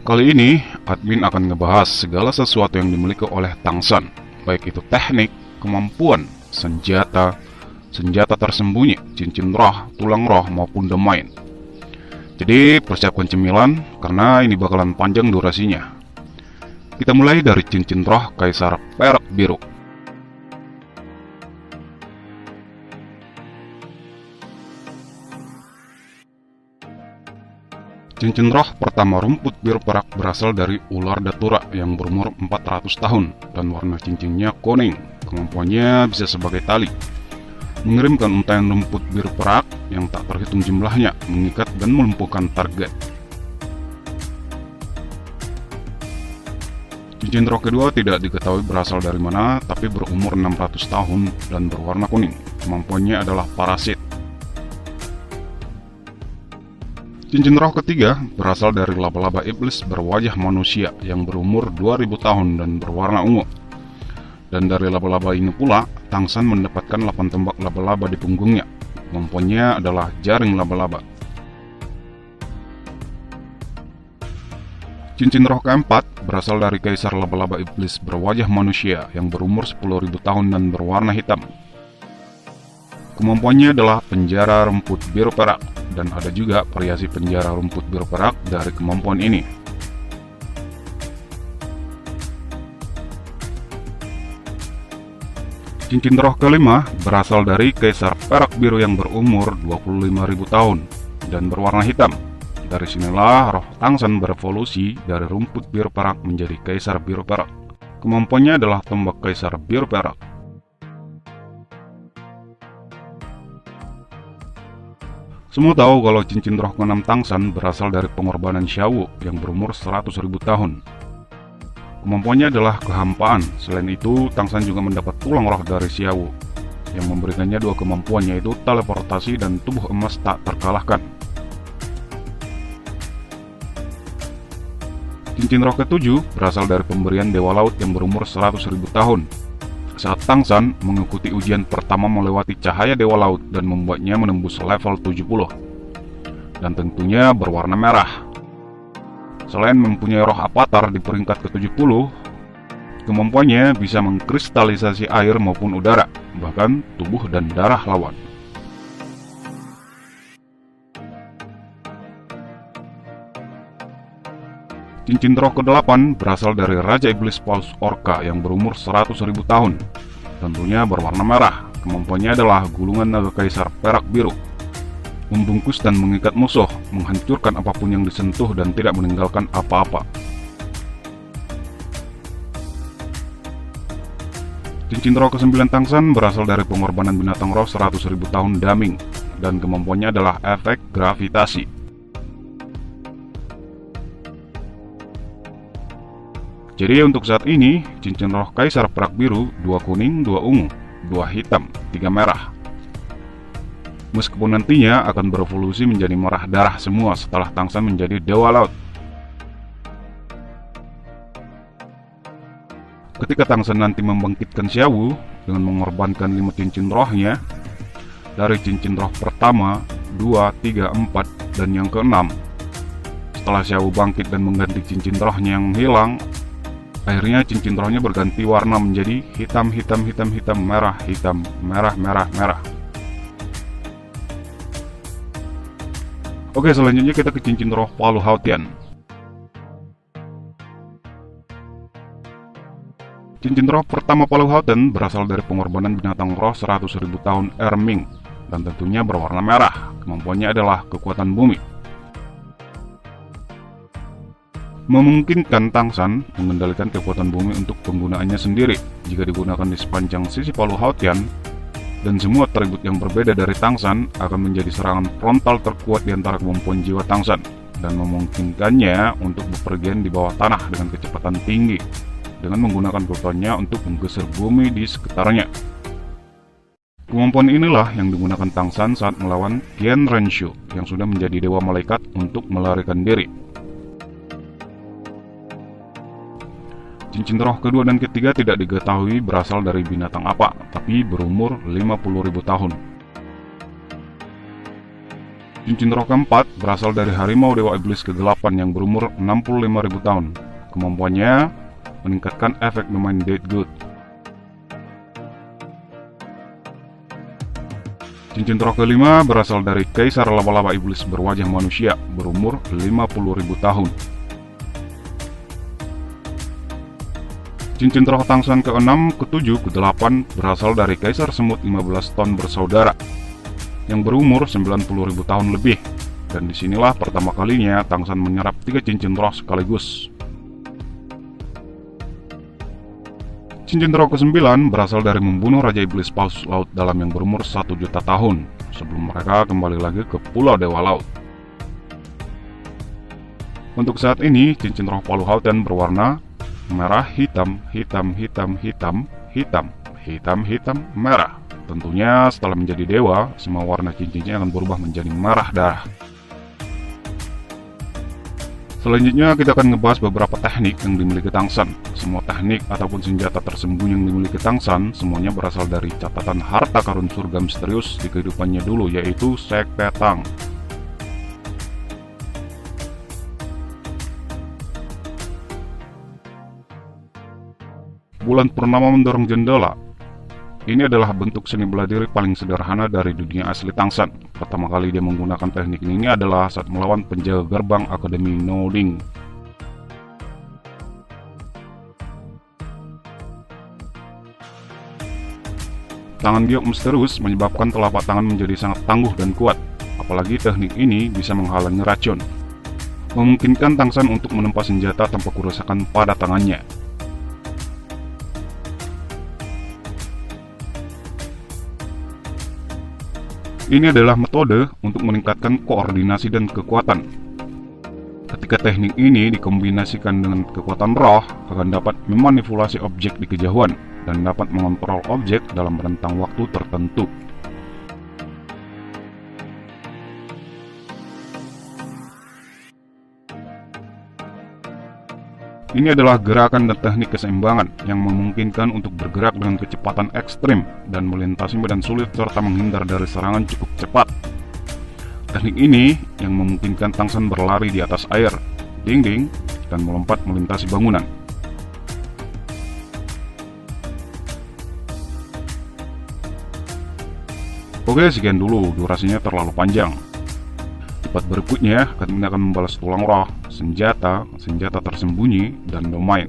Kali ini, admin akan ngebahas segala sesuatu yang dimiliki oleh Tangsan, baik itu teknik, kemampuan, senjata, senjata tersembunyi, cincin roh, tulang roh, maupun domain. Jadi, persiapkan cemilan, karena ini bakalan panjang durasinya. Kita mulai dari cincin roh Kaisar Perak Biru. Cincin roh pertama rumput biru perak berasal dari ular datura yang berumur 400 tahun dan warna cincinnya kuning. Kemampuannya bisa sebagai tali, mengirimkan untaian rumput biru perak yang tak terhitung jumlahnya, mengikat dan melumpuhkan target. Cincin roh kedua tidak diketahui berasal dari mana, tapi berumur 600 tahun dan berwarna kuning. Kemampuannya adalah parasit. Cincin roh ketiga berasal dari laba-laba iblis berwajah manusia yang berumur 2000 tahun dan berwarna ungu. Dan dari laba-laba ini pula, Tangsan mendapatkan 8 tombak laba-laba di punggungnya. Kemampuannya adalah jaring laba-laba. Cincin roh keempat berasal dari Kaisar laba-laba iblis berwajah manusia yang berumur 10.000 tahun dan berwarna hitam. Kemampuannya adalah penjara rumput biru perak, dan ada juga variasi penjara rumput biru perak dari kemampuan ini. Cincin roh kelima berasal dari Kaisar Perak Biru yang berumur 25.000 tahun dan berwarna hitam. Dari sinilah roh Tangsan berevolusi dari rumput biru perak menjadi Kaisar Biru Perak. Kemampuannya adalah tombak Kaisar Biru Perak. Semua tahu kalau cincin roh ke-6 Tangsan berasal dari pengorbanan Xiaowu yang berumur 100.000 tahun. Kemampuannya adalah kehampaan. Selain itu, Tangsan juga mendapat tulang roh dari Xiaowu yang memberikannya 2 kemampuan, yaitu teleportasi dan tubuh emas tak terkalahkan. Cincin roh ke-7 berasal dari pemberian Dewa Laut yang berumur 100.000 tahun. Saat Tangsan mengikuti ujian pertama melewati cahaya Dewa Laut dan membuatnya menembus level 70. Dan tentunya berwarna merah. Selain mempunyai roh avatar di peringkat ke-70, kemampuannya bisa mengkristalisasi air maupun udara, bahkan tubuh dan darah lawan. Cincin roh ke-8 berasal dari Raja Iblis Paus Orca yang berumur 100.000 tahun. Tentunya berwarna merah. Kemampuannya adalah gulungan naga Kaisar Perak Biru, membungkus dan mengikat musuh, menghancurkan apapun yang disentuh dan tidak meninggalkan apa-apa. Cincin roh ke-9 Tangsan berasal dari pengorbanan binatang roh 100.000 tahun Daming, dan kemampuannya adalah efek gravitasi. Jadi untuk saat ini, cincin roh Kaisar Perak Biru 2 kuning, 2 ungu, 2 hitam, 3 merah. Meskipun nantinya akan berevolusi menjadi merah darah semua setelah Tangsan menjadi Dewa Laut. Ketika Tangsan nanti membangkitkan Xiaowu dengan mengorbankan 5 cincin rohnya, dari cincin roh pertama, 2, 3, 4, dan yang ke-6. Setelah Xiaowu bangkit dan mengganti cincin rohnya yang hilang, akhirnya cincin rohnya berganti warna menjadi hitam, hitam, hitam, hitam, merah, hitam, merah, merah, merah. Oke, selanjutnya kita ke cincin roh Palu Haotian. Cincin roh pertama Palu Haotian berasal dari pengorbanan binatang roh 100.000 tahun Erming, dan tentunya berwarna merah. Kemampuannya adalah kekuatan bumi, memungkinkan Tangsan mengendalikan kekuatan bumi untuk penggunaannya sendiri jika digunakan di sepanjang sisi Palu Haotian, dan semua atribut yang berbeda dari Tangsan akan menjadi serangan frontal terkuat di antara kemampuan jiwa Tangsan, dan memungkinkannya untuk bepergian di bawah tanah dengan kecepatan tinggi dengan menggunakan kekuatannya untuk menggeser bumi di sekitarnya. Kemampuan inilah yang digunakan Tangsan saat melawan Qian Renshu yang sudah menjadi dewa malaikat untuk melarikan diri. Cincin roh kedua dan ketiga tidak diketahui berasal dari binatang apa, tapi berumur 50.000 tahun. Cincin roh keempat berasal dari harimau dewa iblis ke-8 yang berumur 65.000 tahun. Kemampuannya meningkatkan efek bermain Dead Good. Cincin roh kelima berasal dari kaisar laba-laba iblis berwajah manusia berumur 50.000 tahun. Cincin roh tangsan ke-6, ke-7, ke-8 berasal dari kaisar semut 15 ton bersaudara yang berumur 90.000 tahun lebih. Dan disinilah pertama kalinya tangsan menyerap 3 cincin roh sekaligus. Cincin roh ke-9 berasal dari membunuh Raja Iblis Paus Laut Dalam yang berumur 1 juta tahun sebelum mereka kembali lagi ke Pulau Dewa Laut. Untuk saat ini, cincin roh Palu Hautian berwarna merah, hitam, hitam, hitam, hitam, hitam, hitam, hitam, merah. Tentunya setelah menjadi dewa, semua warna cincinnya akan berubah menjadi merah darah. Selanjutnya kita akan ngebahas beberapa teknik yang dimiliki tangsan. Semua teknik ataupun senjata tersembunyi yang dimiliki tangsan semuanya berasal dari catatan harta karun surga misterius di kehidupannya dulu, yaitu Sekpetang. Bulan purnama mendorong jendela. Ini adalah bentuk seni bela diri paling sederhana dari dunia asli tangsan. Pertama kali dia menggunakan teknik ini adalah saat melawan penjaga gerbang Akademi Nolding. Tangan giok misterius menyebabkan telapak tangan menjadi sangat tangguh dan kuat. Apalagi teknik ini bisa menghalangi racun, memungkinkan tangsan untuk menempa senjata tanpa kerusakan pada tangannya. Ini adalah metode untuk meningkatkan koordinasi dan kekuatan. Ketika teknik ini dikombinasikan dengan kekuatan roh, akan dapat memanipulasi objek di kejauhan dan dapat mengontrol objek dalam rentang waktu tertentu. Ini adalah gerakan dan teknik keseimbangan yang memungkinkan untuk bergerak dengan kecepatan ekstrim dan melintasi medan sulit serta menghindar dari serangan cukup cepat. Teknik ini yang memungkinkan tangsan berlari di atas air, dinding, dan melompat melintasi bangunan. Oke, sekian dulu, durasinya terlalu panjang. Part berikutnya kami akan membalas tulang roh, senjata tersembunyi, dan domain.